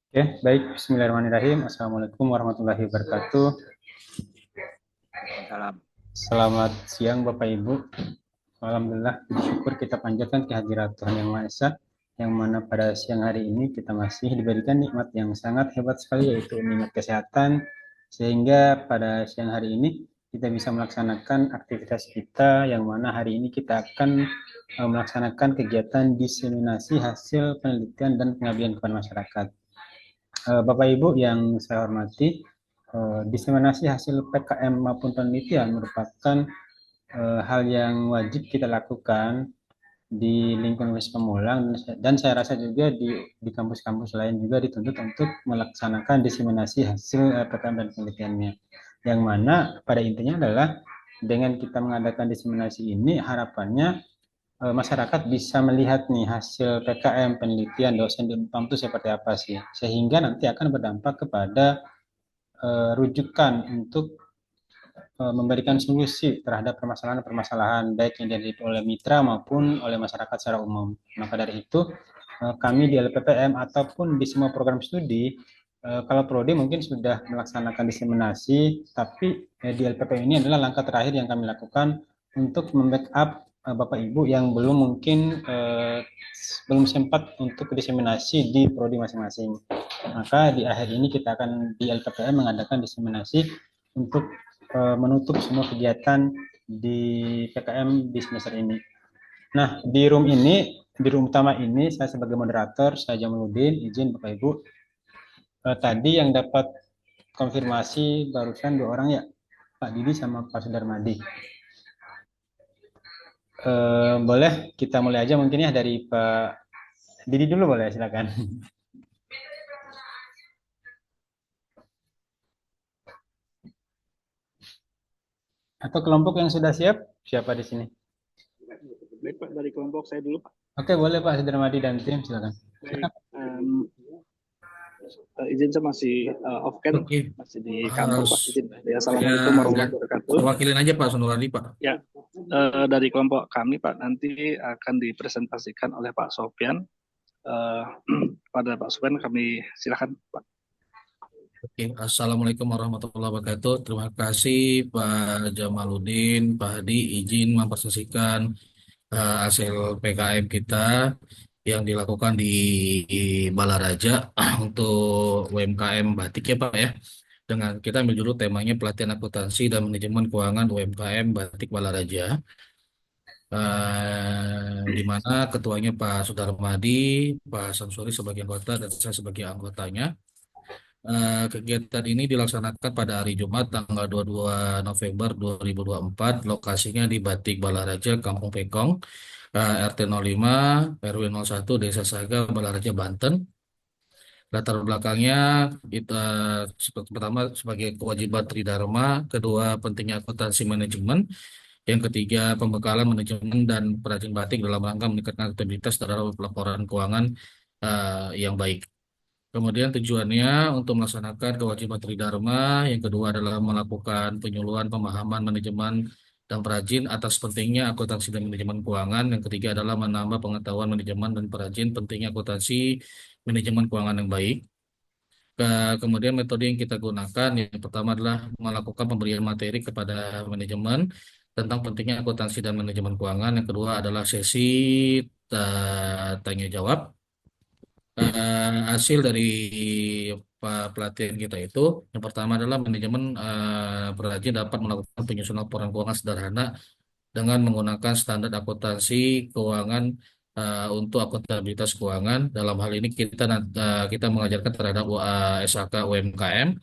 Oke, baik. Bismillahirrahmanirrahim. Assalamualaikum warahmatullahi wabarakatuh. Salam. Selamat siang, Bapak Ibu. Alhamdulillah, bersyukur kita panjatkan kehadirat Tuhan Yang Maha Esa, yang mana pada siang hari ini kita masih diberikan nikmat yang sangat hebat sekali, yaitu nikmat kesehatan, sehingga pada siang hari ini kita bisa melaksanakan aktivitas kita, yang mana hari ini kita akan melaksanakan kegiatan diseminasi hasil penelitian dan pengabdian kepada masyarakat. Bapak Ibu yang saya hormati, diseminasi hasil PKM maupun penelitian merupakan hal yang wajib kita lakukan di lingkungan Universitas Pamulang, dan saya rasa juga di kampus-kampus lain juga dituntut untuk melaksanakan diseminasi hasil PKM dan penelitiannya. Yang mana pada intinya adalah dengan kita mengadakan diseminasi ini harapannya masyarakat bisa melihat nih hasil PKM penelitian dosen di Unpam itu seperti apa sih, sehingga nanti akan berdampak kepada rujukan untuk memberikan solusi terhadap permasalahan-permasalahan baik yang dihadapi oleh mitra maupun oleh masyarakat secara umum. Maka dari itu, kami di LPPM ataupun di semua program studi, kalau prodi mungkin sudah melaksanakan diseminasi, tapi di LPPM ini adalah langkah terakhir yang kami lakukan untuk membackup Bapak Ibu yang belum mungkin belum sempat untuk diseminasi di prodi masing-masing. Maka di akhir ini kita akan di LPPM mengadakan diseminasi untuk menutup semua kegiatan di PKM di semester ini. Nah, di room utama ini, saya sebagai moderator, saya Jamaluddin, izin Bapak Ibu. Tadi yang dapat konfirmasi barusan dua orang ya, Pak Didi sama Pak Sudarmadi. Boleh kita mulai aja mungkin ya dari Pak Didi dulu boleh, silakan. Atau kelompok yang sudah siap, siapa di sini? Baik Pak, dari kelompok saya dulu Pak. Oke, boleh Pak Sudarmadi dan tim, silakan. Baik, izin saya masih off cam, Oke, masih di kantor Pak. Has- Izin. Ya, ya, Assalamualaikum ya. warahmatullahi wabarakatuh. Wakilin aja Pak Sonuradi Pak. Ya, dari kelompok kami Pak nanti akan dipresentasikan oleh Pak Sofyan. Eh, pada Pak Sofyan kami silakan Pak. Oke, Assalamualaikum warahmatullahi wabarakatuh. Terima kasih Pak Jamaluddin, Pak Hadi, izin mempresentasikan hasil PKM kita yang dilakukan di Balaraja untuk UMKM Batik ya Pak ya. Dengan kita ambil dulu temanya pelatihan akuntansi dan manajemen keuangan UMKM Batik Balaraja. Di mana ketuanya Pak Sudarmadi, Pak Samsuri sebagai anggota dan saya sebagai anggotanya. Kegiatan ini dilaksanakan pada hari Jumat tanggal 22 November 2024, lokasinya di Batik Balaraja, Kampung Pekong, RT 05, RW 01, Desa Saga, Balaraja, Banten. Latar belakangnya kita pertama sebagai kewajiban Tridharma, kedua pentingnya akuntansi manajemen, yang ketiga pembekalan manajemen dan perajin batik dalam rangka meningkatkan aktivitas terhadap laporan keuangan yang baik. Kemudian tujuannya untuk melaksanakan kewajiban Tridharma, yang kedua adalah melakukan penyuluhan pemahaman manajemen dan perajin atas pentingnya akuntansi dan manajemen keuangan. Yang ketiga adalah menambah pengetahuan manajemen dan perajin pentingnya akuntansi manajemen keuangan yang baik. Kemudian metode yang kita gunakan yang pertama adalah melakukan pemberian materi kepada manajemen tentang pentingnya akuntansi dan manajemen keuangan. Yang kedua adalah sesi tanya jawab. Hasil dari pelatihan kita itu yang pertama adalah manajemen perajin dapat melakukan penyusunan laporan keuangan sederhana dengan menggunakan standar akuntansi keuangan untuk akuntabilitas keuangan. Dalam hal ini kita mengajarkan terhadap SHK UMKM.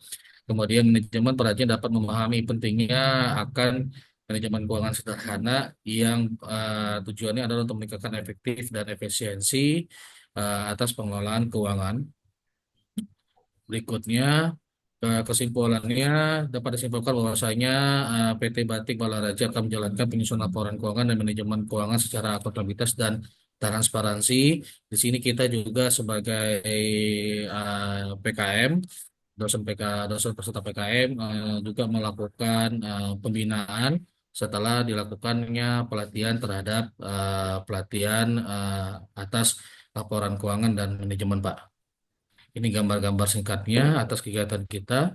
Kemudian manajemen perajin dapat memahami pentingnya akan manajemen keuangan sederhana yang tujuannya adalah untuk meningkatkan efektif dan efisiensi atas pengelolaan keuangan. Berikutnya, kesimpulannya dapat disimpulkan bahwasanya PT Batik Balaraja akan menjalankan penyusunan laporan keuangan dan manajemen keuangan secara akuntabilitas dan transparansi. Di sini kita juga sebagai PKM, dosen peserta PKM juga melakukan pembinaan setelah dilakukannya pelatihan terhadap pelatihan atas laporan keuangan dan manajemen, Pak. Ini gambar-gambar singkatnya atas kegiatan kita.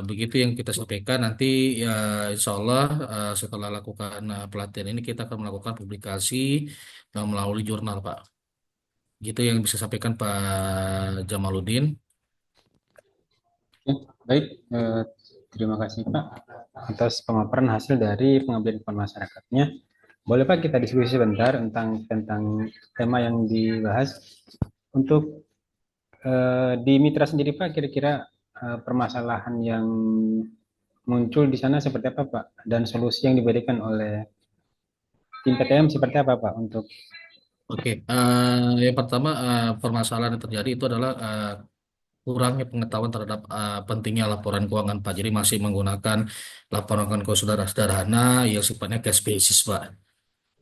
Begitu yang kita sampaikan nanti ya insya Allah setelah lakukan pelatihan ini kita akan melakukan publikasi melalui jurnal Pak. Gitu yang bisa sampaikan Pak Jamaluddin. Oke, baik. Terima kasih Pak atas pemaparan hasil dari pengambilan peran masyarakatnya. Boleh Pak kita diskusi sebentar tentang tema yang dibahas. Untuk di Mitra sendiri Pak, kira-kira permasalahan yang muncul di sana seperti apa Pak? Dan solusi yang diberikan oleh tim PTM seperti apa Pak untuk Oke, yang pertama permasalahan yang terjadi itu adalah kurangnya pengetahuan terhadap pentingnya laporan keuangan Pak. Jadi masih menggunakan laporan keuangan sederhana yang sifatnya cash basis Pak.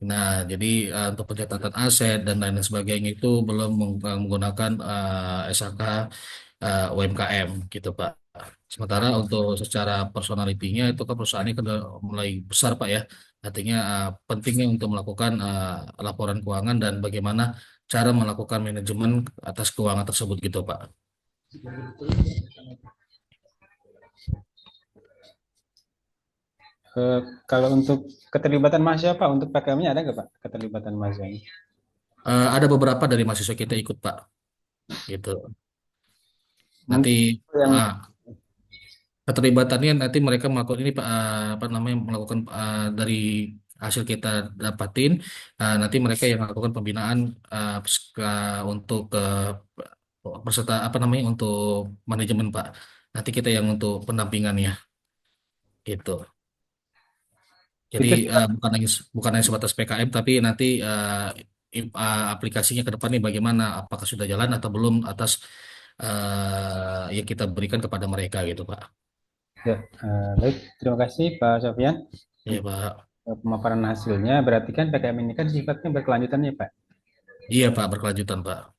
Nah, jadi untuk pencatatan aset dan lain sebagainya itu belum menggunakan SHK UMKM gitu Pak. Sementara untuk secara personalitinya itu kan perusahaannya kan udah mulai besar Pak ya. Artinya pentingnya untuk melakukan laporan keuangan dan bagaimana cara melakukan manajemen atas keuangan tersebut gitu Pak. kalau untuk keterlibatan mahasiswa Pak, untuk PKM-nya ada nggak Pak keterlibatan mahasiswa ini? Ada beberapa dari mahasiswa kita ikut Pak, gitu. Mungkin Nanti yang keterlibatannya nanti mereka melakukan ini Pak, apa namanya melakukan dari hasil kita dapatin, nanti mereka yang melakukan pembinaan untuk peserta apa namanya untuk manajemen Pak. Nanti kita yang untuk pendampingannya, gitu. Jadi itu sih, Pak. bukan hanya sebatas PKM, tapi nanti aplikasinya ke depannya bagaimana? Apakah sudah jalan atau belum atas yang kita berikan kepada mereka gitu Pak. Ya, baik. Terima kasih Pak Sofyan Iya untuk Pak. pemaparan hasilnya. Berarti kan PKM ini kan sifatnya berkelanjutan ya Pak. Iya Pak, berkelanjutan Pak.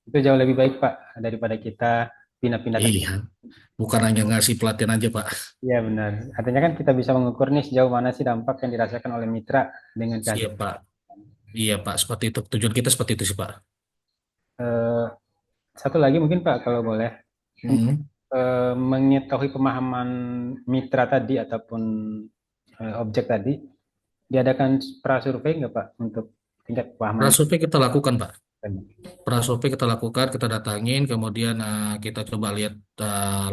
Itu jauh lebih baik Pak daripada kita pindah-pindah Iya, bukan hanya ngasih pelatihan aja Pak. Iya benar. Artinya kan kita bisa mengukur nih sejauh mana sih dampak yang dirasakan oleh mitra dengan Iya kehadiran. Pak. Iya Pak, seperti itu. Tujuan kita seperti itu sih Pak. Eh, Satu lagi mungkin Pak kalau boleh untuk Hmm. mengetahui pemahaman mitra tadi ataupun objek tadi diadakan prasurvei nggak Pak untuk tingkat pemahaman Prasurvei kita lakukan Pak. tadi? Prasurvei kita lakukan, kita datangin, kemudian kita coba lihat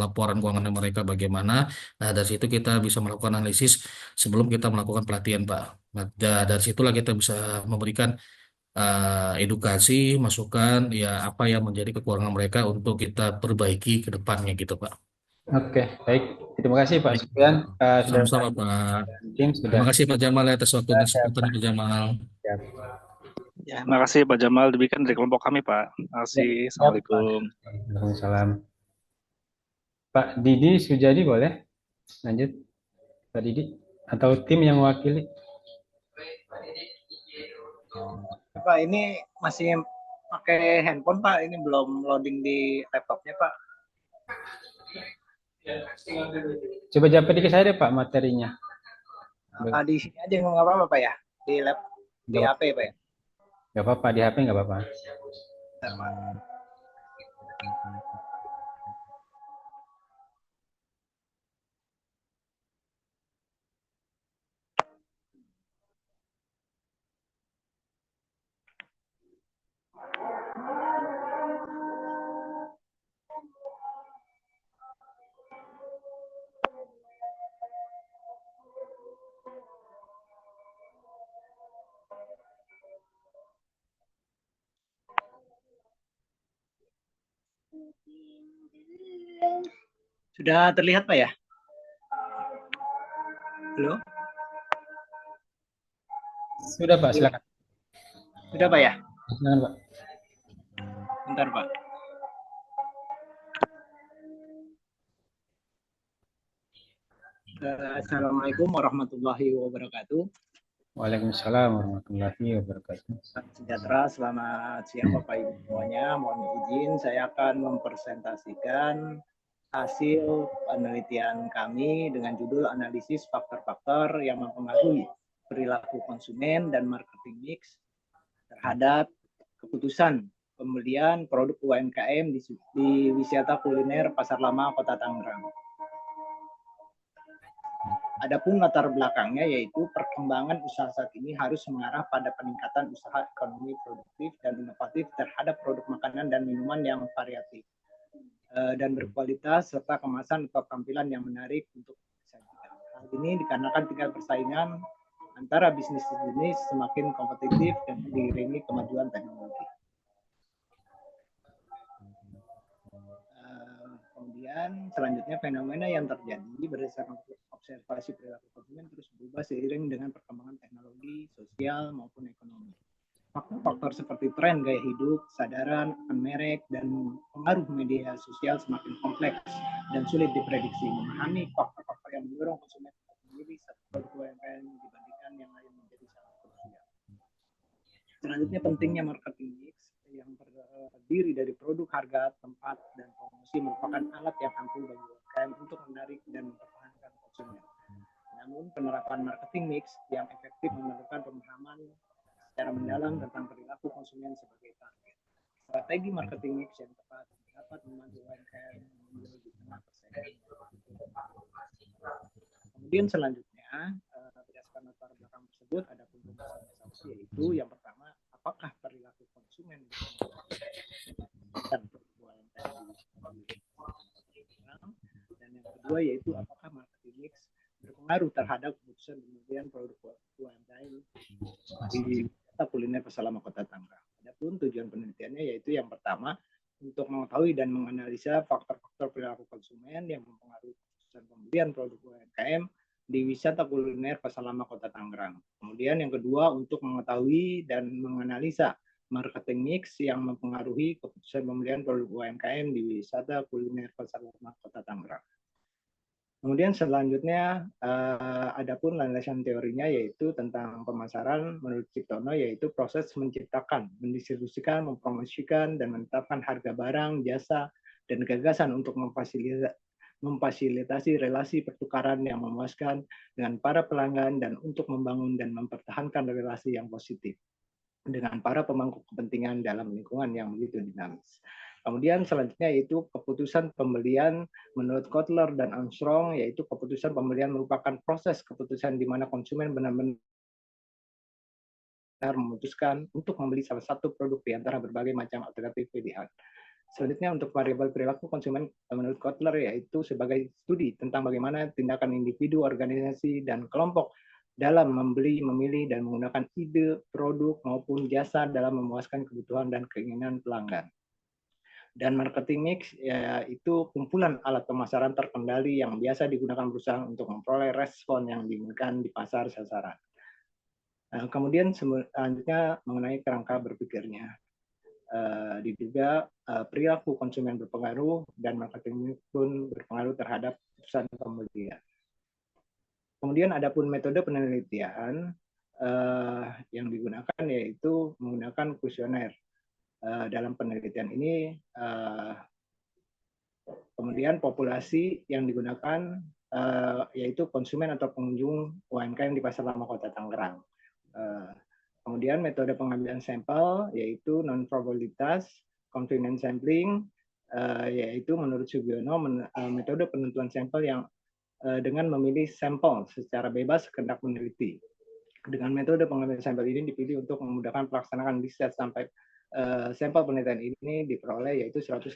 laporan keuangan mereka bagaimana. Nah, dari situ kita bisa melakukan analisis sebelum kita melakukan pelatihan Pak. Nah, dari situlah kita bisa memberikan edukasi, masukan, ya apa yang menjadi kekurangan mereka untuk kita perbaiki ke depannya gitu Pak. Oke, baik. Terima kasih Pak Baik, Sufyan sudah sama-sama Pak. tim sudah. Terima kasih Pak Jamal atas waktu dan kesempatannya Pak Jamal. Siap. Ya, makasih Pak Jamal, demikian dari kelompok kami Pak. Terima Ya, kasih. siap, Pak. Assalamualaikum. Waalaikumsalam. Pak Didi Sujadi boleh lanjut Pak Didi atau tim yang mewakili? Pak, ini masih pakai handphone Pak, ini belum loading di laptopnya Pak. Coba japri ke saya deh Pak materinya. Di sini aja nggak apa-apa Pak ya, di lab di Nggak HP Pak ya. nggak apa-apa di HP nggak apa-apa. Bentar, Pak. Sudah terlihat Pak ya? Halo? Sudah Pak, silakan. Sudah Pak ya? Silakan Pak. Bentar Pak. Assalamualaikum warahmatullahi wabarakatuh. Waalaikumsalam warahmatullahi wabarakatuh. Salam sejahtera, selamat siang Bapak Ibu semuanya. Mohon izin saya akan mempresentasikan hasil penelitian kami dengan judul analisis faktor-faktor yang mempengaruhi perilaku konsumen dan marketing mix terhadap keputusan pembelian produk UMKM di wisata kuliner Pasar Lama Kota Tangerang. Adapun latar belakangnya yaitu perkembangan usaha saat ini harus mengarah pada peningkatan usaha ekonomi produktif dan inovatif terhadap produk makanan dan minuman yang variatif dan berkualitas serta kemasan atau tampilan yang menarik untuk disajikan. Hal ini dikarenakan tingkat persaingan antara bisnis jenis semakin kompetitif dan diiringi kemajuan teknologi. Kemudian selanjutnya fenomena yang terjadi berdasarkan observasi perilaku konsumen terus berubah seiring dengan perkembangan teknologi, sosial maupun ekonomi. Faktor-faktor seperti tren gaya hidup, kesadaran akan merek, dan pengaruh media sosial semakin kompleks dan sulit diprediksi. Memahami faktor-faktor yang mendorong konsumen untuk memilih satu produk UMKM dibandingkan yang lain menjadi sangat krusial. Selanjutnya pentingnya marketing mix yang terdiri dari produk, harga, tempat, dan promosi merupakan alat yang ampuh bagi UMKM untuk menarik dan mempertahankan konsumen. Namun penerapan marketing mix yang efektif memerlukan pemahaman secara mendalam tentang perilaku konsumen sebagai target. Strategi marketing mix yang tepat dapat membantu UMKM menjual di tengah persaingan. Kemudian selanjutnya berdasarkan latar belakang tersebut ada pembahasan asumsi, yaitu yang pertama, apakah perilaku konsumen dan yang kedua yaitu apakah marketing mix berpengaruh terhadap keputusan pembelian produk UMKM di kuliner Pasar Lama Kota Tangerang. Adapun tujuan penelitiannya yaitu yang pertama untuk mengetahui dan menganalisa faktor-faktor perilaku konsumen yang mempengaruhi keputusan pembelian produk UMKM di wisata kuliner Pasar Lama Kota Tangerang. Kemudian yang kedua untuk mengetahui dan menganalisa marketing mix yang mempengaruhi keputusan pembelian produk UMKM di wisata kuliner Pasar Lama Kota Tangerang. Kemudian selanjutnya adapun landasan teorinya yaitu tentang pemasaran menurut Ciptono, yaitu proses menciptakan, mendistribusikan, mempromosikan, dan menetapkan harga barang, jasa, dan gagasan untuk memfasilitasi relasi pertukaran yang memuaskan dengan para pelanggan dan untuk membangun dan mempertahankan relasi yang positif dengan para pemangku kepentingan dalam lingkungan yang begitu dinamis. Kemudian selanjutnya yaitu keputusan pembelian menurut Kotler dan Armstrong, yaitu keputusan pembelian merupakan proses keputusan di mana konsumen benar-benar memutuskan untuk membeli salah satu produk di antara berbagai macam alternatif pilihan. Selanjutnya untuk variabel perilaku konsumen menurut Kotler yaitu sebagai studi tentang bagaimana tindakan individu, organisasi, dan kelompok dalam membeli, memilih, dan menggunakan ide, produk, maupun jasa dalam memuaskan kebutuhan dan keinginan pelanggan. Dan marketing mix yaitu kumpulan alat pemasaran terkendali yang biasa digunakan perusahaan untuk memperoleh respon yang diinginkan di pasar sasaran. Kemudian selanjutnya mengenai kerangka berpikirnya. Diduga perilaku konsumen berpengaruh dan marketing pun berpengaruh terhadap keputusan pembelian. Kemudian adapun metode penelitian yang digunakan yaitu menggunakan kuesioner. Dalam penelitian ini kemudian populasi yang digunakan yaitu konsumen atau pengunjung UMKM di Pasar Lama Kota Tangerang. Kemudian metode pengambilan sampel yaitu non-probabilitas, confidence sampling, yaitu menurut Sugiono metode penentuan sampel yang dengan memilih sampel secara bebas kehendak peneliti. Dengan metode pengambilan sampel ini dipilih untuk memudahkan pelaksanaan riset sampai sampel penelitian ini diperoleh yaitu 105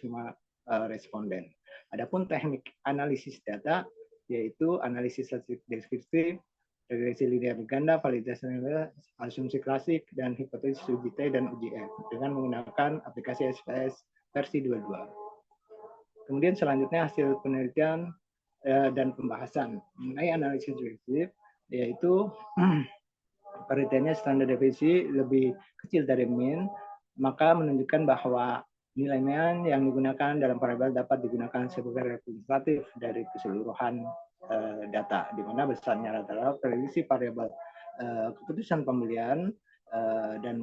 responden. Adapun teknik analisis data yaitu analisis deskriptif, regresi linear ganda, validasi asumsi klasik, dan hipotesis uji T dan uji F dengan menggunakan aplikasi SPS versi 22. Kemudian selanjutnya hasil penelitian dan pembahasan mengenai analisis deskriptif yaitu penelitiannya standar deviasi lebih kecil dari mean, maka menunjukkan bahwa nilai mean yang digunakan dalam variabel dapat digunakan sebagai representatif dari keseluruhan data, di mana besarnya rata-rata prediksi variabel keputusan pembelian dan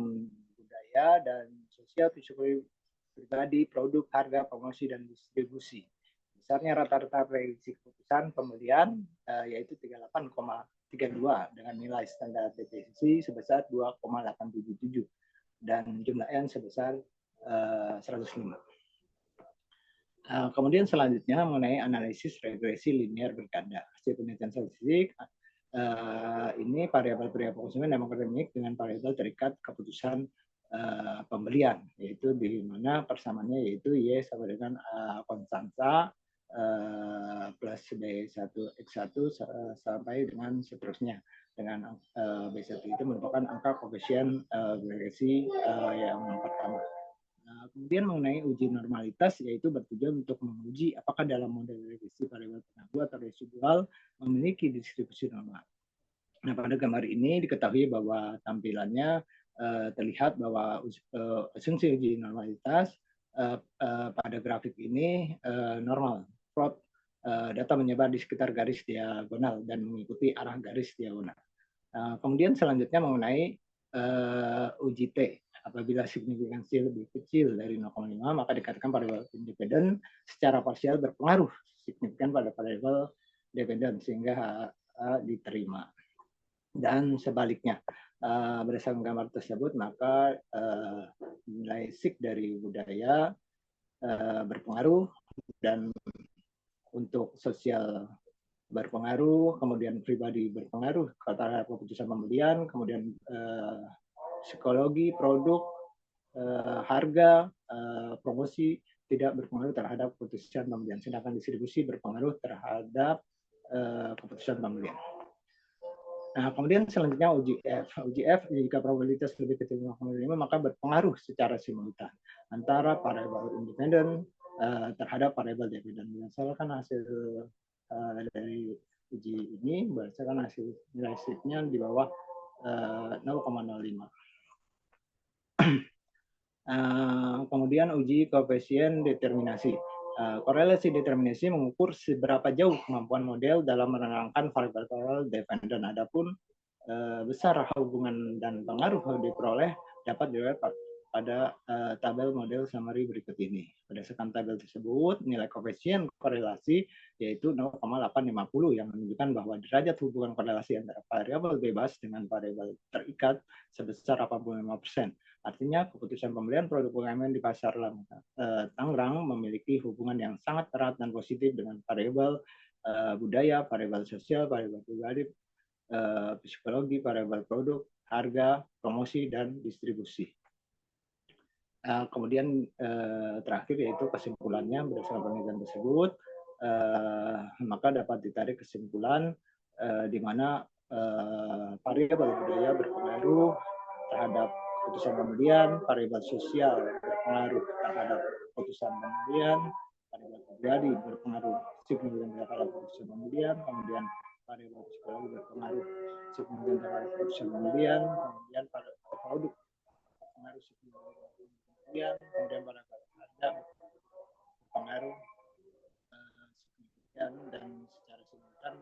budaya dan sosial psikologi pribadi, produk, harga, promosi, dan distribusi. Besarnya rata-rata prediksi keputusan pembelian yaitu 38,32 dengan nilai standar deviasi sebesar 2,877 dan jumlah N sebesar 105. Kemudian selanjutnya mengenai analisis regresi linear berganda. Hasil penelitian statistik ini variabel konsumen dan akademik dengan variabel terikat keputusan pembelian, yaitu di mana persamaannya yaitu Y sama dengan konstanta plus B1X1 sampai dengan seterusnya. Dengan B1 itu merupakan angka koefisien regresi yang pertama. Kemudian mengenai uji normalitas, yaitu bertujuan untuk menguji apakah dalam model regresi variabel pengaruh atau residual memiliki distribusi normal. Nah, pada gambar ini diketahui bahwa tampilannya terlihat bahwa asumsi uji normalitas pada grafik ini normal. Plot data menyebar di sekitar garis diagonal dan mengikuti arah garis diagonal. Kemudian selanjutnya mengenai uji T. Apabila signifikansi lebih kecil dari 0,5, maka dikatakan variabel independen secara parsial berpengaruh signifikan pada variabel dependen sehingga diterima. Dan sebaliknya, berdasarkan gambar tersebut, maka nilai SIG dari budaya berpengaruh dan untuk sosial berpengaruh, kemudian pribadi berpengaruh terhadap keputusan pembelian, kemudian psikologi, produk, harga, promosi tidak berpengaruh terhadap keputusan pembelian, sedangkan distribusi berpengaruh terhadap keputusan pembelian. Nah, kemudian selanjutnya uji F. Uji F jika probabilitas lebih kecil dari 0,5 maka berpengaruh secara simultan antara variabel independen terhadap variabel dependen. Berdasarkan hasil dari uji ini, berdasarkan hasil nilai SIG-nya di bawah 0,05. Kemudian uji koefisien determinasi. Korelasi determinasi mengukur seberapa jauh kemampuan model dalam menerangkan variabel dependen. Adapun besar hubungan dan pengaruh diperoleh dapat dilihat pada tabel model summary berikut ini. Berdasarkan tabel tersebut, nilai koefisien korelasi yaitu 0,850 yang menunjukkan bahwa derajat hubungan korelasi antara variabel bebas dengan variabel terikat sebesar 85%. Artinya keputusan pembelian produk UMKM di pasar Tangerang memiliki hubungan yang sangat erat dan positif dengan variabel budaya, variabel sosial, variabel pribadi, psikologi, variabel produk, harga, promosi, dan distribusi. Kemudian terakhir yaitu kesimpulannya berdasarkan penelitian tersebut, maka dapat ditarik kesimpulan di mana variabel budaya berpengaruh terhadap keputusan pembelian, variabel sosial berpengaruh terhadap keputusan pembelian, variabel pribadi berpengaruh signifikan terhadap keputusan pembelian, kemudian variabel psikologi berpengaruh signifikan terhadap keputusan pembelian, kemudian variabel produk berpengaruh signifikan terhadap pembelian, kemudian variabel harga berpengaruh signifikan dan secara simultan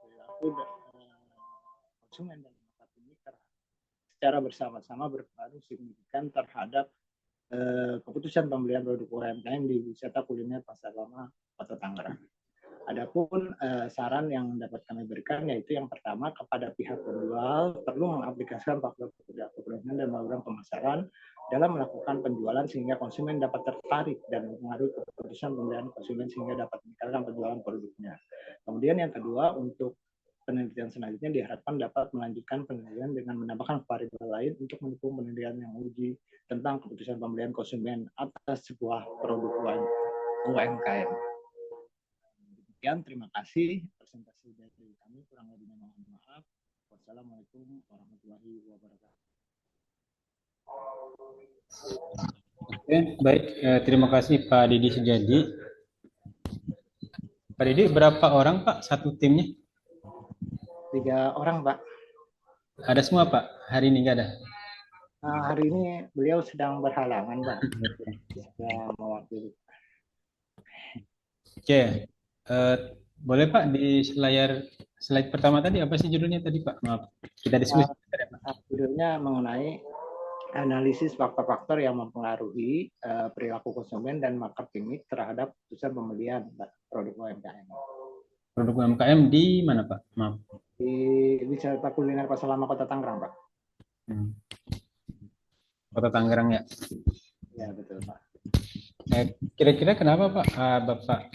perilaku konsumen dan market ini secara bersama-sama berpengaruh signifikan terhadap keputusan pembelian produk UMKM di wisata kuliner Pasar Lama Kota Tangerang. Adapun saran yang dapat kami berikan yaitu yang pertama kepada pihak penjual perlu mengaplikasikan faktor keberhasilan dan program pemasaran dalam melakukan penjualan sehingga konsumen dapat tertarik dan mempengaruhi keputusan pembelian konsumen sehingga dapat meningkatkan penjualan produknya. Kemudian yang kedua, untuk penelitian selanjutnya diharapkan dapat melanjutkan penelitian dengan menambahkan variabel lain untuk mendukung penelitian yang uji tentang keputusan pembelian konsumen atas sebuah produk UMKM. Demikian, terima kasih. Presentasi dari kami kurang lebihnya mohon maaf. Wassalamualaikum warahmatullahi wabarakatuh. Oke, baik. Terima kasih Pak Didi Sujadi. Pak Didi, berapa orang Pak satu timnya? 3 orang, Pak. Ada semua Pak? Hari ini nggak ada? Hari ini beliau sedang berhalangan, Pak. Sedang mewakili. Oke, boleh Pak di slide pertama tadi apa sih judulnya tadi Pak? Maaf, kita diskusi. Judulnya mengenai analisis faktor-faktor yang mempengaruhi perilaku konsumen dan marketing terhadap keputusan pembelian produk UMKM. Produk UMKM di mana Pak? Maaf. Di wisata kuliner Pasar Lama Kota Tangerang, Pak. Kota Tangerang ya. Ya, betul, Pak. Kira-kira kenapa Pak Bapak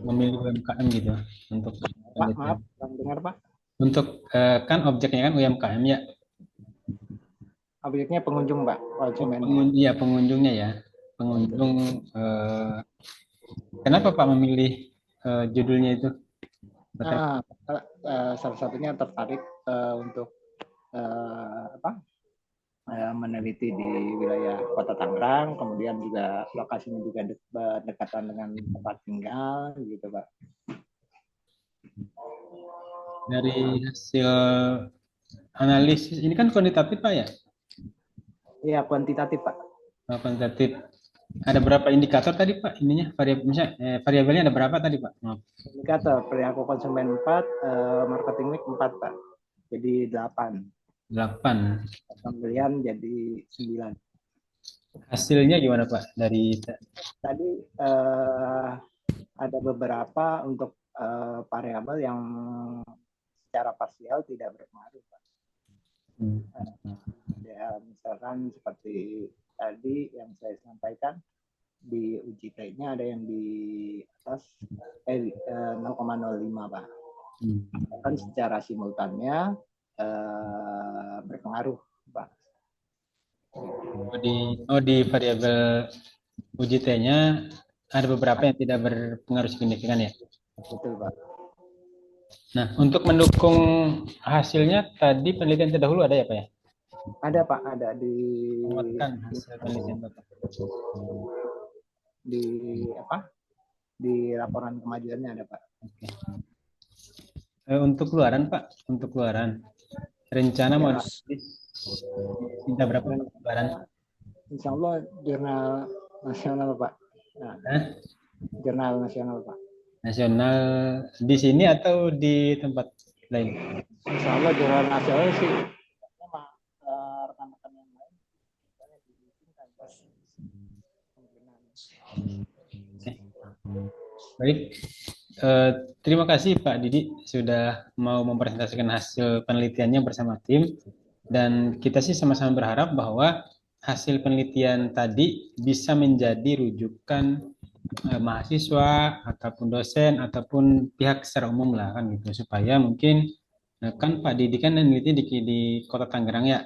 memilih UMKM gitu untuk Pak, penelitian? maaf, kurang dengar, Pak. Untuk kan objeknya kan UMKM ya. Objeknya pengunjung, Pak, konsumennya. Iya pengunjungnya ya. Pengunjung kenapa Pak memilih judulnya itu? Nah, salah satunya tertarik untuk meneliti di wilayah Kota Tangerang, kemudian juga lokasinya juga berdekatan dengan tempat tinggal, gitu, Pak. Dari hasil analisis ini kan kuantitatif Pak ya? Iya, kuantitatif, Pak. Kuantitatif. Ada berapa indikator tadi Pak? Ininya variabelnya ada berapa tadi Pak? Maaf. Indikator perilaku konsumen 4, marketing mix 4, Pak. Jadi 8. 8. Pembelian jadi 9. Hasilnya gimana Pak? Dari Tadi ada beberapa untuk variabel yang secara parsial tidak berpengaruh, Pak. Ya, misalkan seperti tadi yang saya sampaikan, di uji T-nya ada yang di atas 0,05, Pak. Kan secara simultannya berpengaruh, Pak. Di variabel uji T-nya ada beberapa yang tidak berpengaruh signifikan ya. Betul, Pak. Nah, untuk mendukung hasilnya tadi penelitian terdahulu ada ya Pak ya? Ada, Pak, ada di hasil penelitian Bapak. Di laporan kemajuannya ada, Pak. Oke. Untuk keluaran Pak, rencana mau minta berapa keluaran? Insya Allah jurnal nasional, Pak. Nah, jurnal nasional, Pak. Nasional di sini atau di tempat lain? Insya Allah jurnal nasional sih. Rekan-rekan yang lain Baik, terima kasih Pak Didi sudah mau mempresentasikan hasil penelitiannya bersama tim, dan kita sih sama-sama berharap bahwa hasil penelitian tadi bisa menjadi rujukan mahasiswa ataupun dosen ataupun pihak secara umum lah kan gitu, supaya mungkin kan Pak Didi kan meneliti di Kota Tangerang ya.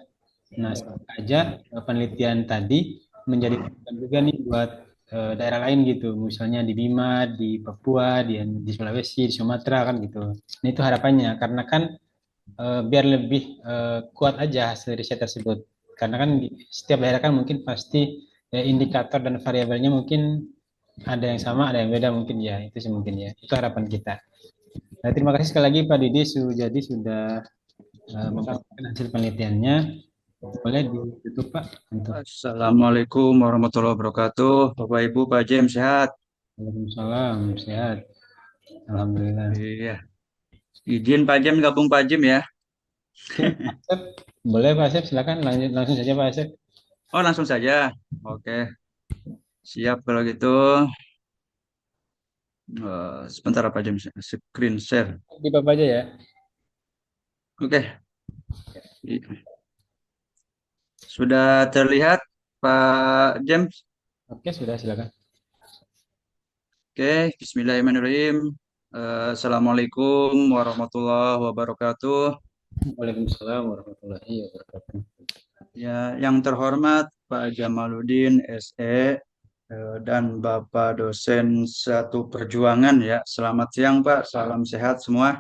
Nah, aja penelitian tadi menjadi juga nih buat daerah lain gitu, misalnya di Bima, di Papua, di Sulawesi, di Sumatera kan gitu. Nah, itu harapannya karena kan biar lebih kuat aja hasil riset tersebut. Karena kan di setiap daerah kan mungkin pasti indikator dan variabelnya mungkin ada yang sama, ada yang beda mungkin ya. Itu sih mungkin ya. Itu harapan kita. Nah, terima kasih sekali lagi Pak Didi sudah mempresentasikan hasil penelitiannya. Boleh ditutup Pak. Assalamualaikum warahmatullahi wabarakatuh. Bapak Ibu, Pak Jem sehat? Waalaikumsalam, sehat. Alhamdulillah. Iya. Izin Pak Jem gabung Pak Jem ya. Boleh Pak Asep, silakan langsung saja Pak Asep. Oh, langsung saja. Oke. Siap kalau gitu. Sebentar Pak Jem, screen share. Di Bapak aja ya. Oke. Sudah terlihat Pak James? Oke, sudah silakan. Oke, bismillahirrahmanirrahim. Assalamualaikum warahmatullahi wabarakatuh. Waalaikumsalam warahmatullahi wabarakatuh. Ya, yang terhormat Pak Jamaluddin SE dan Bapak dosen satu perjuangan ya. Selamat siang Pak, salam sehat semua.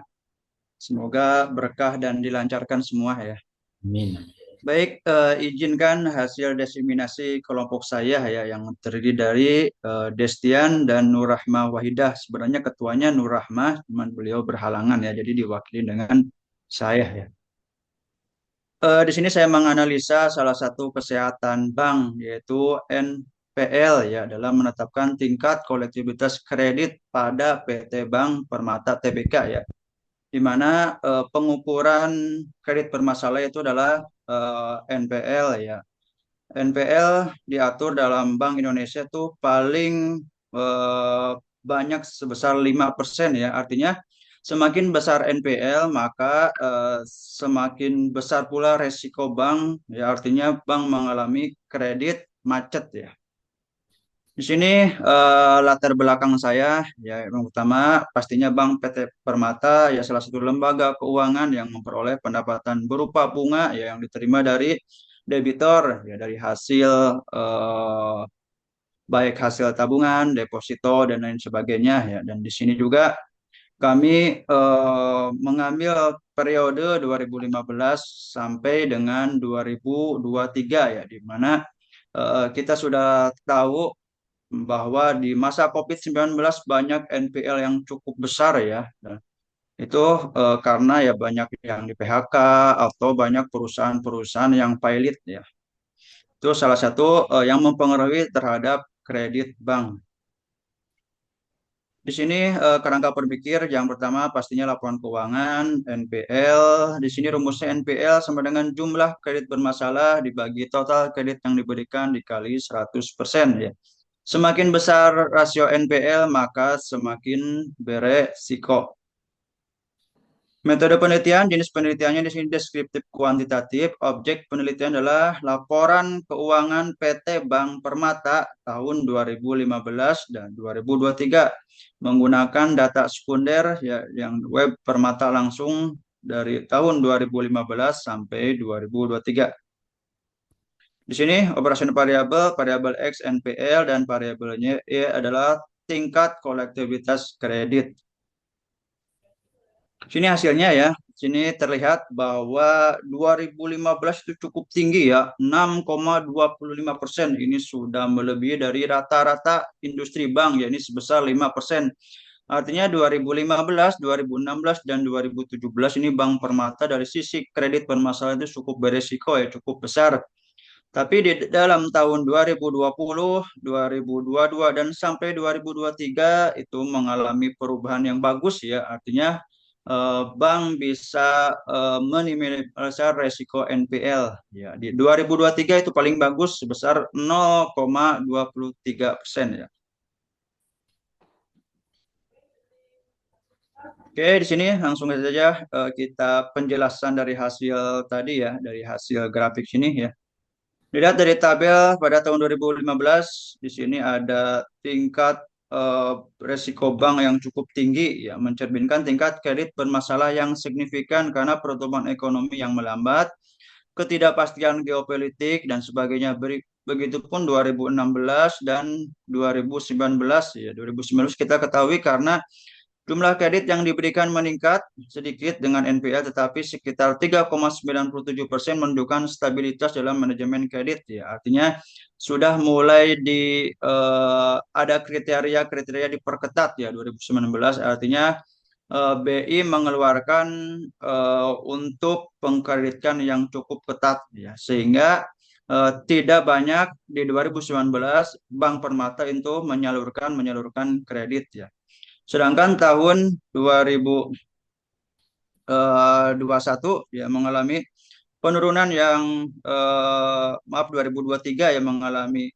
Semoga berkah dan dilancarkan semua ya. Amin. Baik, izinkan hasil diseminasi kelompok saya ya yang terdiri dari Destian dan Nur Rahmah Wahidah. Sebenarnya ketuanya Nur Rahmah, cuman beliau berhalangan ya, jadi diwakili dengan saya ya. Di sini saya menganalisa salah satu kesehatan bank yaitu NPL ya dalam menetapkan tingkat kolektibilitas kredit pada PT Bank Permata Tbk ya, di mana pengukuran kredit bermasalah itu adalah NPL ya. NPL diatur dalam Bank Indonesia itu paling banyak sebesar 5% ya. Artinya semakin besar NPL maka semakin besar pula resiko bank ya, artinya bank mengalami kredit macet ya. Di sini latar belakang saya ya yang pertama pastinya Bank PT Permata ya salah satu lembaga keuangan yang memperoleh pendapatan berupa bunga ya yang diterima dari debitur ya dari hasil baik hasil tabungan, deposito dan lain sebagainya ya. Dan di sini juga kami mengambil periode 2015 sampai dengan 2023 ya di mana kita sudah tahu bahwa di masa COVID-19 banyak NPL yang cukup besar ya. Dan itu karena ya banyak yang di PHK atau banyak perusahaan-perusahaan yang pilot ya. Itu salah satu yang mempengaruhi terhadap kredit bank. Di sini kerangka berpikir yang pertama pastinya laporan keuangan NPL. Di sini rumusnya NPL sama dengan jumlah kredit bermasalah dibagi total kredit yang diberikan dikali 100% ya. Semakin besar rasio NPL maka semakin beresiko. Metode penelitian, jenis penelitiannya di sini deskriptif kuantitatif. Objek penelitian adalah laporan keuangan PT Bank Permata tahun 2015 dan 2023 menggunakan data sekunder ya, yang web Permata langsung dari tahun 2015 sampai 2023. Di sini operasi variabel, variabel X NPL dan variabelnya Y adalah tingkat kolektivitas kredit. Sini hasilnya ya. Sini terlihat bahwa 2015 itu cukup tinggi ya, 6,25%. Ini sudah melebihi dari rata-rata industri bank, ya ini sebesar 5%. Artinya 2015, 2016, dan 2017 ini Bank Permata dari sisi kredit bermasalah itu cukup beresiko ya, cukup besar. Tapi di dalam tahun 2020, 2022, dan sampai 2023 itu mengalami perubahan yang bagus ya, artinya bank bisa meminimalisir resiko NPL ya. Di 2023 itu paling bagus sebesar 0,23% ya. Oke, di sini langsung saja kita penjelasan dari hasil tadi ya, dari hasil grafik sini ya. Dilihat dari tabel pada tahun 2015, di sini ada tingkat resiko bank yang cukup tinggi, ya, mencerminkan tingkat kredit bermasalah yang signifikan karena pertumbuhan ekonomi yang melambat, ketidakpastian geopolitik, dan sebagainya. Begitupun 2016 dan 2019, ya, 2019 kita ketahui karena jumlah kredit yang diberikan meningkat sedikit dengan NPL, tetapi sekitar 3,97% menunjukkan stabilitas dalam manajemen kredit. Ya, artinya sudah mulai ada kriteria-kriteria diperketat ya 2019. Artinya BI mengeluarkan untuk pengkreditan yang cukup ketat ya, sehingga tidak banyak di 2019 Bank Permata itu menyalurkan kredit ya. Sedangkan tahun 2021 ya mengalami penurunan yang 2023 ya mengalami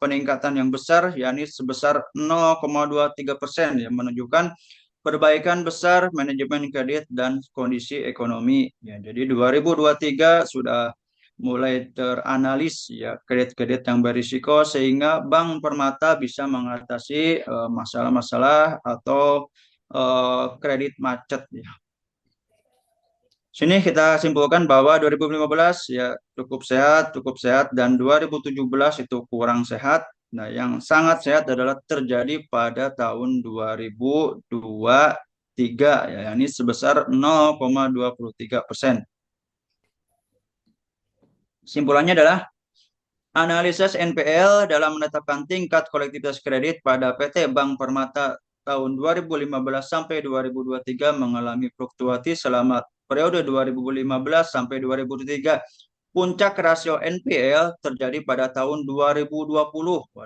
peningkatan yang besar, yakni sebesar 0,23% ya, menunjukkan perbaikan besar manajemen kredit dan kondisi ekonomi ya. Jadi 2023 sudah mulai teranalis ya kredit-kredit yang berisiko sehingga Bank Permata bisa mengatasi masalah-masalah atau kredit macet ya. Sini kita simpulkan bahwa 2015 ya cukup sehat dan 2017 itu kurang sehat. Nah, yang sangat sehat adalah terjadi pada tahun 2023 ya, ini sebesar 0,23%. Simpulannya adalah analisis NPL dalam menetapkan tingkat kolektivitas kredit pada PT Bank Permata tahun 2015 sampai 2023 mengalami fluktuasi selama periode 2015 sampai 2023. Puncak rasio NPL terjadi pada tahun 2020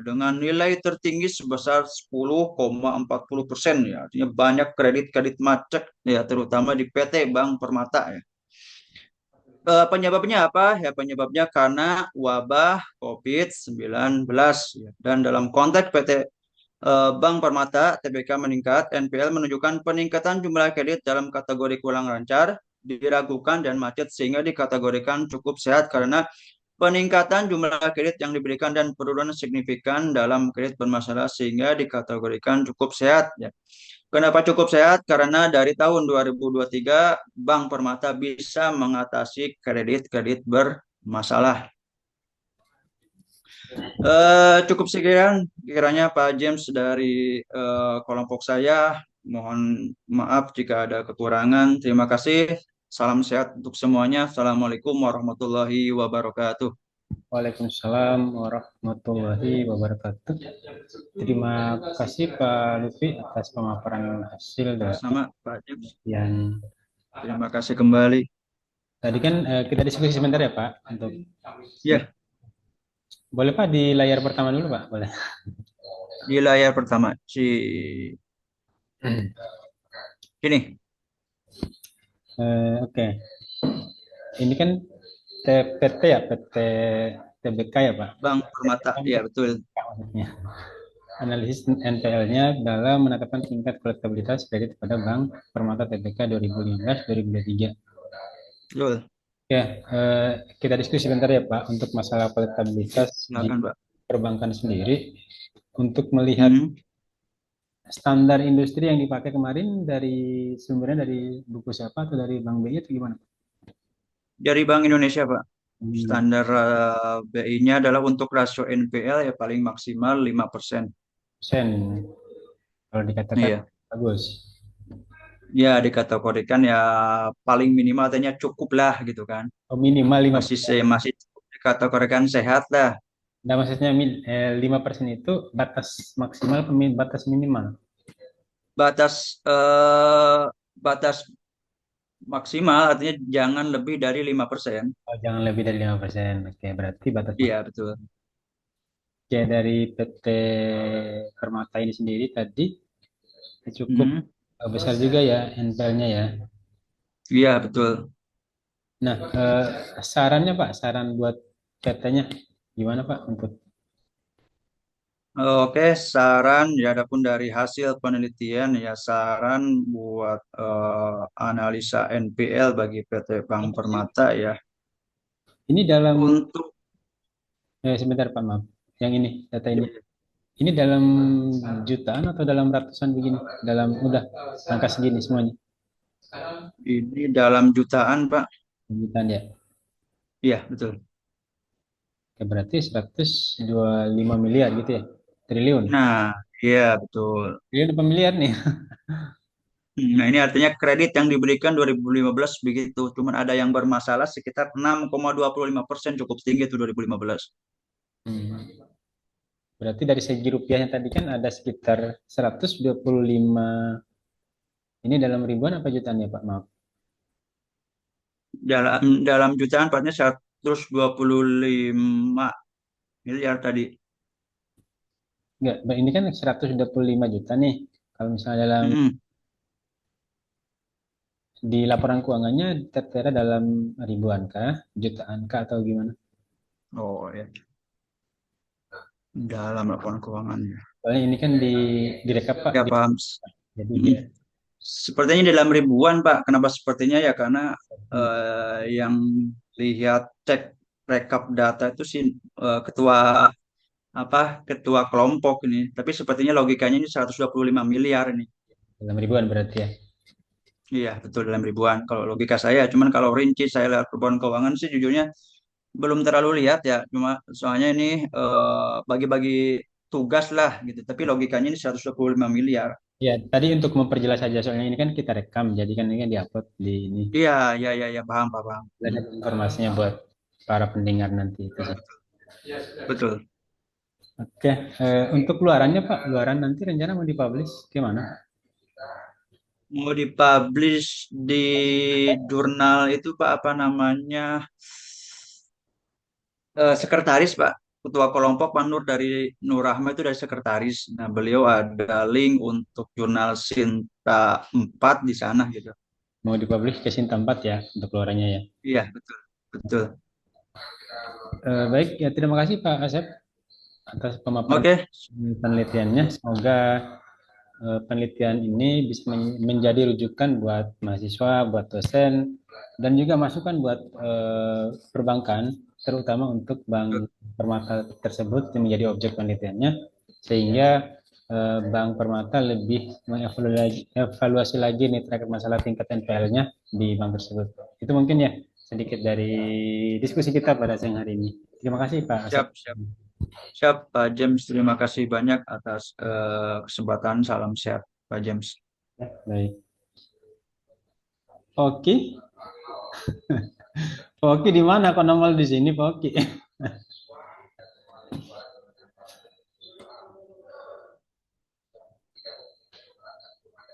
dengan nilai tertinggi sebesar 10,40% ya. Artinya banyak kredit macet ya, terutama di PT Bank Permata ya. Penyebabnya apa? Ya penyebabnya karena wabah COVID-19 ya. Dan dalam konteks PT Bank Permata TBK meningkat, NPL menunjukkan peningkatan jumlah kredit dalam kategori kurang lancar, diragukan dan macet sehingga dikategorikan cukup sehat karena peningkatan jumlah kredit yang diberikan dan penurunan signifikan dalam kredit bermasalah sehingga dikategorikan cukup sehat. Ya. Kenapa cukup sehat? Karena dari tahun 2023 Bank Permata bisa mengatasi kredit-kredit bermasalah. Cukup sekian kiranya Pak James dari kelompok saya. Mohon maaf jika ada kekurangan. Terima kasih. Salam sehat untuk semuanya. Assalamualaikum warahmatullahi wabarakatuh. Waalaikumsalam warahmatullahi wabarakatuh. Terima kasih Pak Lutfi atas pemaparan hasil dari Sama Pak James. yang Terima kasih kembali. tadi kan kita diskusi sebentar ya Pak untuk Ya, boleh Pak di layar pertama dulu Pak, boleh. di layar pertama. Ini. Oke. Ini kan PT ya, PT TBK ya Pak. Bank Permata. Ya, betul. Maksudnya. Analisis NPL-nya dalam menetapkan tingkat kolektabilitas kredit pada Bank Permata TBK 2015-2023. Betul. Ya, kita diskusi sebentar ya Pak untuk masalah kolektabilitas di Silakan, Pak. perbankan sendiri. Untuk melihat standar industri yang dipakai kemarin dari sumbernya dari buku siapa atau dari Bank BI atau gimana? Dari Bank Indonesia, Pak. Standar BI-nya adalah untuk rasio NPL ya paling maksimal 5%. Kalau dikatakan Iya. bagus. Ya, dikategorikan ya paling minimal artinya cukup lah gitu kan. Oh, minimal 5%. Masih dikategorikan sehat lah. Nah, maksudnya 5% itu batas maksimal, batas minimal. Batas maksimal artinya jangan lebih dari 5%. Oh, jangan lebih dari 5%. Oke, berarti batas Iya, betul. Oke, dari PT Permata ini sendiri tadi cukup besar juga ya NPL-nya ya. Iya, betul. Nah, sarannya Pak, saran buat PT-nya gimana Pak untuk Oke, saran ya adapun dari hasil penelitian ya saran buat analisa NPL bagi PT Bank Permata ya. ini dalam Untuk sebentar Pak, maaf. Yang ini data ini. Ini dalam jutaan atau dalam ratusan begini? Dalam udah angka segini semuanya. ini dalam jutaan, Pak. Jutaan ya. Iya, betul. Oke, berarti 125 miliar gitu ya. Triliun. Nah, iya betul. Triliun apa miliar nih? Nah, ini artinya kredit yang diberikan 2015 begitu. Cuman ada yang bermasalah sekitar 6,25%, cukup tinggi itu 2015. Berarti dari segi rupiahnya tadi kan ada sekitar 125. Ini dalam ribuan apa jutaan ya Pak? Maaf. Dalam jutaan partnya 125 miliar tadi. Enggak, ini kan 125 juta nih. Kalau misalnya dalam di laporan keuangannya tertera dalam ribuan kah, jutaan kah atau gimana? Oh ya. Dalam laporan keuangannya. Soalnya ini kan direkap Pak. Ya, paham. Jadi sepertinya dalam ribuan, Pak. Kenapa sepertinya ya karena yang lihat cek rekap data itu sih ketua kelompok ini. Tapi sepertinya logikanya ini 125 miliar ini. dalam ribuan berarti ya. Iya, betul dalam ribuan. Kalau logika saya, cuman kalau rinci saya lihat laporan keuangan sih jujurnya belum terlalu lihat ya. Cuma soalnya ini bagi-bagi tugas lah gitu. Tapi logikanya ini 125 miliar. Ya, tadi untuk memperjelas saja soalnya ini kan kita rekam, jadi kan ini kan diupload di ini. Iya, iya, iya, ya, paham, paham. Ada informasinya buat para pendengar nanti itu. Betul. Oke, untuk luarannya Pak, luaran nanti rencana mau dipublish gimana? Mau dipublish di jurnal itu Pak apa namanya sekretaris Pak, ketua kelompok Pak Nur dari Nur Rahma itu dari sekretaris. Nah beliau ada link untuk jurnal Sinta 4 di sana gitu. Mau dipublish ke Sinta 4 ya untuk luarannya ya. Iya betul betul. Baik ya, terima kasih Pak Asep atas pemaparan penelitiannya. Semoga penelitian ini bisa menjadi rujukan buat mahasiswa, buat dosen, dan juga masukan buat perbankan terutama untuk Bank Permata tersebut yang menjadi objek penelitiannya, sehingga Bank Permata lebih mengevaluasi lagi nih terkait masalah tingkat NPL-nya di bank tersebut. Itu mungkin ya sedikit dari diskusi kita pada siang hari ini. Terima kasih Pak Asep. Siap, siap. Siap, Pak James. Terima kasih banyak atas kesempatan. Salam sehat, Pak James. Ya, baik. Oke. Oke, di mana kok nongol di sini, Pak Oki?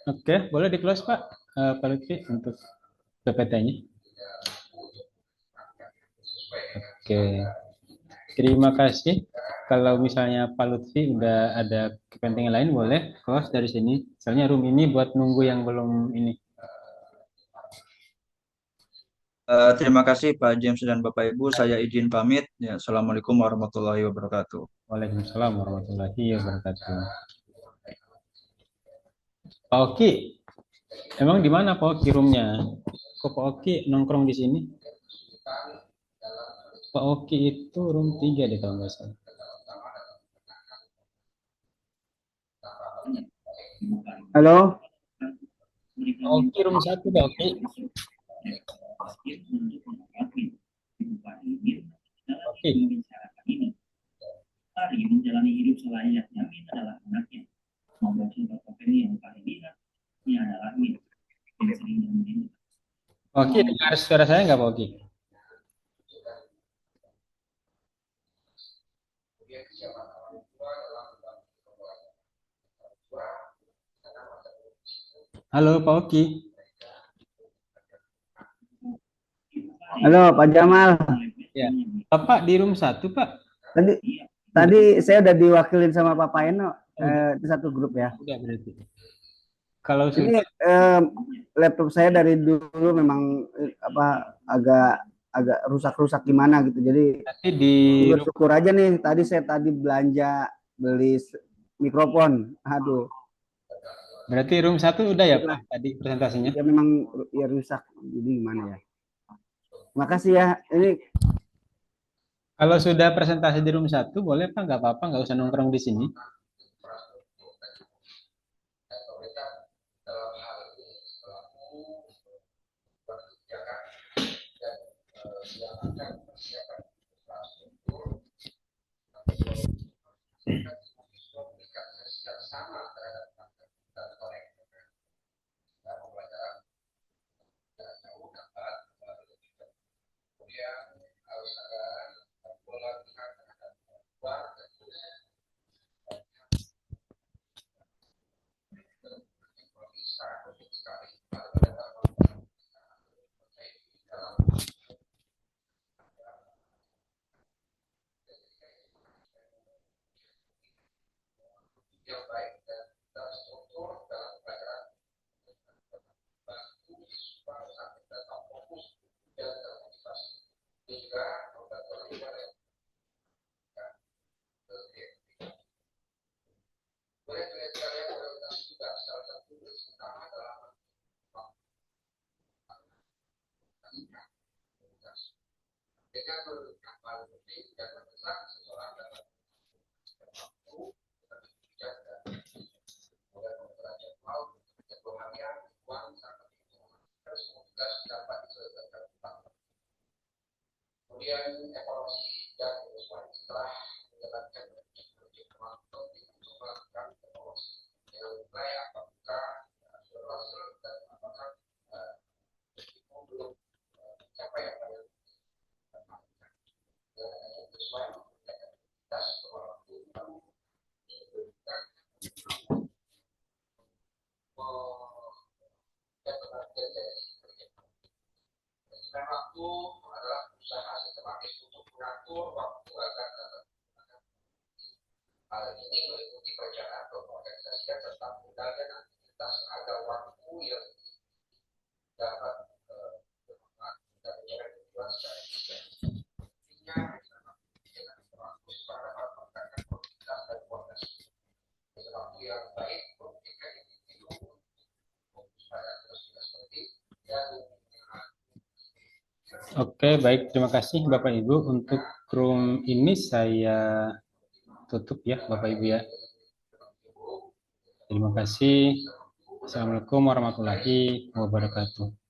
Oke, boleh di close Pak, Pak Lutfi untuk PPT-nya. Oke, terima kasih. Kalau misalnya Pak Lutfi udah ada kepentingan lain, boleh close dari sini. Soalnya room ini buat nunggu yang belum ini. Terima kasih Pak James dan Bapak Ibu. Saya izin pamit. Ya, Assalamualaikum warahmatullahi wabarakatuh. Waalaikumsalam warahmatullahi wabarakatuh. Pak Oki, emang di mana Pak Oki roomnya? Kok Pak Oki nongkrong di sini? Pak Oki itu room 3 deh kalau nggak salah. Halo, Pak Oki room 1 Pak Oki. Oki. Mari menjalani hidup selayaknya Min adalah anaknya. Moga cinta Kopeni yang paling ingat, ini adalah Min yang sering nemenin. Oki, dengar suara saya nggak Pak Oki? Halo Pak Oki. halo Pak Jamal. Ya, Bapak di room 1 Pak. Tadi saya udah diwakilin sama Pak Paeno di satu grup ya. Udah berarti. Kalau Ini laptop saya dari dulu memang agak rusak-rusak gimana gitu. Jadi nanti di bersyukur aja nih. Saya tadi belanja beli mikrofon. Aduh. berarti room 1 udah ya Pak tadi presentasinya? Ya memang ya rusak. Jadi gimana ya? Makasih ya. Ini Kalau sudah presentasi di room 1 boleh Pak, nggak apa-apa, nggak usah nongkrong di sini. Oke, baik. Terima kasih Bapak Ibu. Untuk room ini saya tutup ya Bapak Ibu ya. Terima kasih. Assalamualaikum warahmatullahi wabarakatuh.